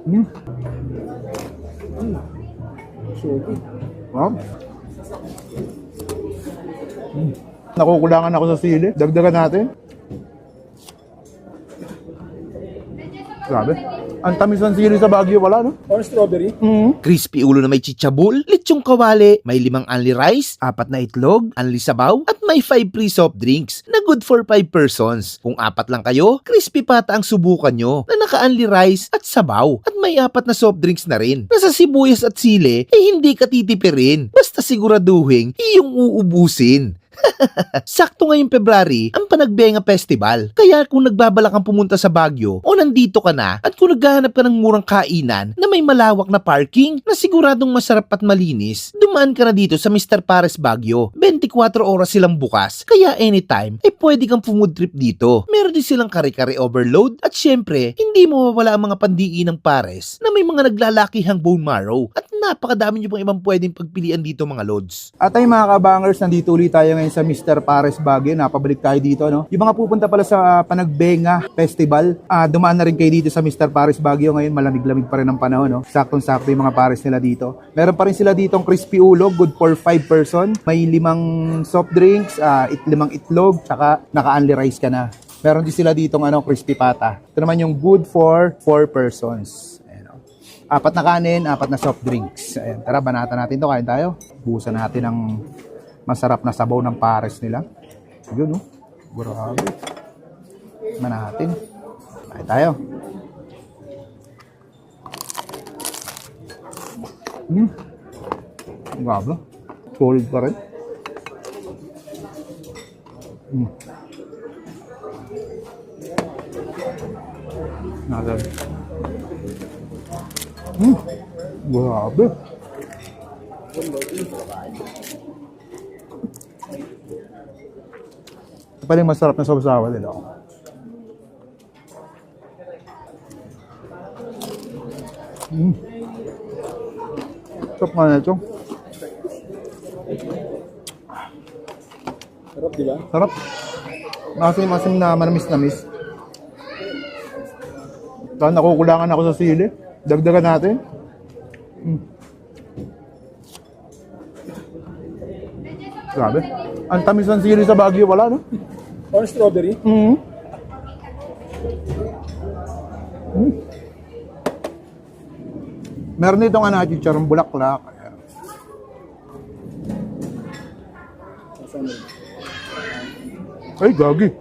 Mm. Wow. Nakukulangan ako sa sili. Dagdagan natin. Grabe. Ang tamis ng sili sa Baguio, wala, no? Or strawberry. Crispy ulo na may chichabul, lechong kawali, may 5 only rice, 4 na itlog, only sabaw, at may 5 free soft drinks na good for 5 persons. Kung 4 lang kayo, crispy pata ang subukan nyo na naka-only rice at sabaw at may 4 na soft drinks na rin. Nasa sibuyas at sili, hindi ka titipirin. Basta siguraduhin, iyong uubusin. Sakto ngayong February ang Panagbenga Festival. Kaya kung nagbabalak kang pumunta sa Baguio o nandito ka na at kung naghahanap ka ng murang kainan na may malawak na parking na siguradong masarap at malinis, dumaan ka na dito sa Mr. Pares Baguio. 24 oras silang bukas. Kaya anytime ay pwede kang food trip dito. Meron din silang kare-kare overload at syempre hindi mawawala ang mga pandiin ng Pares na may mga naglalakihang bone marrow at napakadami nyo pang ibang pwedeng pagpilian dito mga lods. At ay mga kabangers, nandito ulit tayo ngayon sa Mr. Pares Baguio. Napabalik tayo dito, no? Yung mga pupunta pala sa Panagbenga Festival, dumaan na rin kayo dito sa Mr. Pares Baguio ngayon. Malamig-lamig pa rin ang panahon, no? Saktong-sakto yung mga pares nila dito. Meron pa rin sila ditong crispy ulo, good for 5 person. May 5 soft drinks, 5 itlog, tsaka naka-only rice ka na. Meron din sila ditong crispy pata. Ito naman yung good for 4 persons. 4 na kanin, 4 na soft drinks. Ayan, tara, banatan natin to. Kain tayo. Buhusan natin ang masarap na sabaw ng pares nila. Yun, no? Grabe. Tikman natin. Kain tayo. Grabe. Solid pa rin. Natin. Grabe. Ito pala yung masarap na sabaw-sawa nila. Sarap nga na ito. Sarap, di ba? Sarap. Masim-masim na manamis-namis. Saan nakukulangan ako sa sili. Dagdagan natin. Grabe. Ang tamis ng sili sa Baguio, wala, no? Or strawberry. Meron ditong chicharong bulaklak. Ay, gagi.